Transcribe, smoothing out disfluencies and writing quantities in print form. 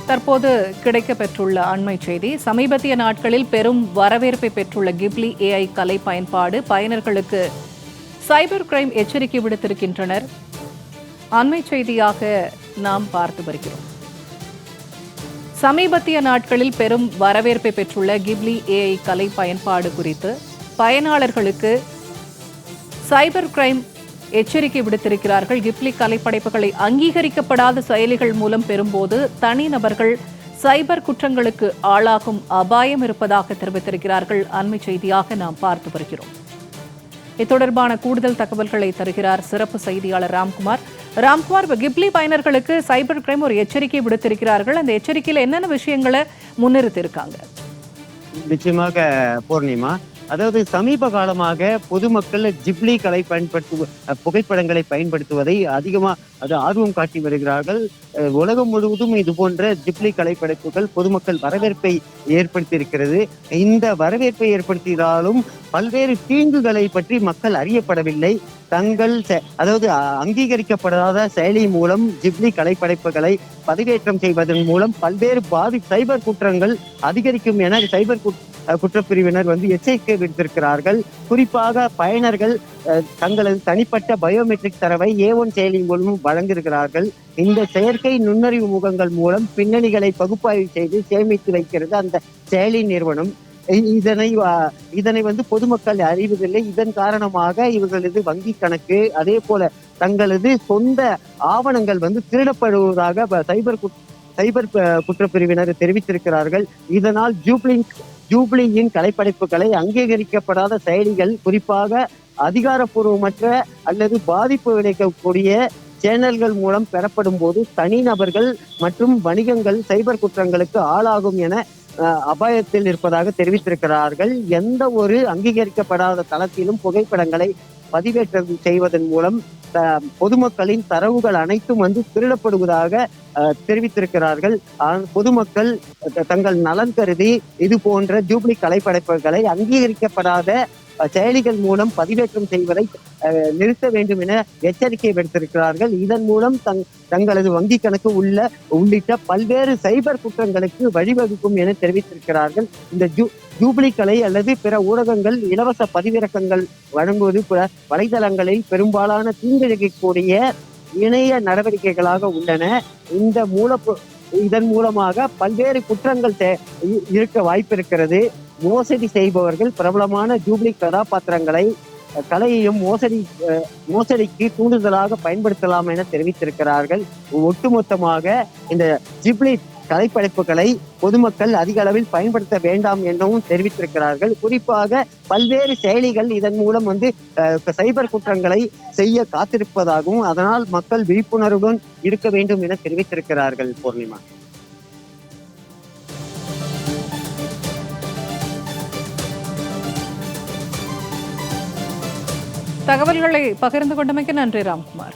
தற்போது கிடைக்கப்பெற்றுள்ள அண்மை செய்தி. சமீபத்திய நாட்களில் பெரும் வரவேற்பை பெற்றுள்ள கிப்லி ஏஐ கலை பயன்பாடு பயனர்களுக்கு சைபர் கிரைம் எச்சரிக்கை விடுத்திருக்கின்றனர். அண்மை செய்தியாக நாம் பார்த்து வருகிறோம். சமீபத்திய நாட்களில் பெரும் வரவேற்பை பெற்றுள்ள கிப்லி ஏஐ கலை பயன்பாடு குறித்து பயனாளர்களுக்கு சைபர் கிரைம் எச்சரிக்கை விடுத்திருக்கிறார்கள். கிப்லி கலைப்படைப்புகளை அங்கீகரிக்கப்படாத செயலிகள் மூலம் பெறும்போது தனிநபர்கள் சைபர் குற்றங்களுக்கு ஆளாகும் அபாயம் இருப்பதாக தெரிவித்திருக்கிறார்கள். அண்மை செய்தியாக நாம் பார்த்து வருகிறோம். இது தொடர்பான கூடுதல் தகவல்களை தருகிறார் சிறப்பு செய்தியாளர் ராம்குமார். ராம்குமார், கிப்லி பயனர்களுக்கு சைபர் கிரைம் ஒரு எச்சரிக்கை விடுத்திருக்கிறார்கள். அந்த எச்சரிக்கையில் என்னென்ன விஷயங்களை முன்னிறுத்தியிருக்காங்க? நிச்சயமாக பூர்ணிமா, அதாவது சமீப காலமாக பொதுமக்கள் ஜிப்லி கலை புகைப்படங்களை பயன்படுத்துவதை ஆர்வம் காட்டி வருகிறார்கள். உலகம் முழுவதும் இது போன்ற ஜிப்லி கலைப்படைப்புகள் பொதுமக்கள் வரவேற்பை ஏற்படுத்தியிருக்கிறது. இந்த வரவேற்பை ஏற்படுத்தினாலும் பல்வேறு தீங்குகளை பற்றி மக்கள் அறியப்படவில்லை. அதாவது அங்கீகரிக்கப்படாத செயலி மூலம் ஜிப்லி கலைப்படைப்புகளை பதிவேற்றம் செய்வதன் மூலம் பல்வேறு சைபர் குற்றங்கள் அதிகரிக்கும் என சைபர் குற்றப்பிரிவினர் எச்சரிக்கை விடுத்திருக்கிறார்கள். குறிப்பாக பயனர்கள் தங்களது தனிப்பட்ட பயோமெட்ரிக் தரவை A1 செயலி மூலம் வழங்குகிறார்கள். இந்த செயற்கை நுண்ணறிவு முகங்கள் மூலம் பின்னணிகளை பகுப்பாய்வு செய்து சேமித்து வைக்கிறது அந்த செயலி நிறுவனம். இதனை பொதுமக்கள் அறிவதில்லை. இதன் காரணமாக இவர்களது வங்கி கணக்கு, அதே போல தங்களது சொந்த ஆவணங்கள் திருடப்படுவதாக சைபர் குற்றப்பிரிவினர் தெரிவித்திருக்கிறார்கள். இதனால் ஜூப்ளியின் கலைப்படைப்புகளை அங்கீகரிக்கப்படாத செயலிகள், குறிப்பாக அதிகாரப்பூர்வமற்ற அல்லது பாதிப்பு விளைவிக்கக்கூடிய சேனல்கள் மூலம் பெறப்படும் போது தனிநபர்கள் மற்றும் வணிகங்கள் சைபர் குற்றங்களுக்கு ஆளாகும் என அபாயத்தில் இருப்பதாக தெரிவித்திருக்கிறார்கள். எந்த ஒரு அங்கீகரிக்கப்படாத தளத்திலும் புகைப்படங்களை பதிவேற்றம் செய்வதன் மூலம் பொதுமக்களின் தரவுகள் அனைத்தும் திருடப்படுவதாக தெரிவித்திருக்கிறார்கள். பொதுமக்கள் தங்கள் நலன் கருதி இது போன்ற ஜூப்ளி கலைப்படைப்புகளை அங்கீகரிக்கப்படாத செயலிகள் மூலம் பதிவேற்றம் செய்வதை நிறுத்த வேண்டும் என எச்சரிக்கை விடுத்திருக்கிறார்கள். இதன் மூலம் தங்களது வங்கி கணக்கு உள்ளிட்ட பல்வேறு சைபர் குற்றங்களுக்கு வழிவகுக்கும் என தெரிவித்திருக்கிறார்கள். இந்த ஜூப்ளி கலை அல்லது பிற ஊடகங்கள் இலவச பதிவிறக்கங்கள் வழங்குவது வலைதளங்களில் பெரும்பாலான தீங்கிழைக்கக்கூடிய இணைய நடவடிக்கைகளாக உள்ளன. இதன் மூலமாக பல்வேறு குற்றங்கள் இருக்க வாய்ப்பு இருக்கிறது. மோசடி செய்பவர்கள் பிரபலமான ஜூப்ளி கலையையும் மோசடிக்கு தூண்டுதலாக பயன்படுத்தலாம் என தெரிவித்திருக்கிறார்கள். ஒட்டுமொத்தமாக இந்த ஜிப்ளி கலைப்படைப்புகளை பொதுமக்கள் அதிக அளவில் பயன்படுத்த வேண்டாம் எனவும் தெரிவித்திருக்கிறார்கள். குறிப்பாக பல்வேறு செயலிகள் இதன் மூலம் சைபர் குற்றங்களை செய்ய காத்திருப்பதாகவும் அதனால் மக்கள் விழிப்புணர்வுடன் இருக்க வேண்டும் என தெரிவித்திருக்கிறார்கள். பூர்ணிமா, தகவல்களை பகிர்ந்து கொண்டமைக்கு நன்றி ராம்குமார்.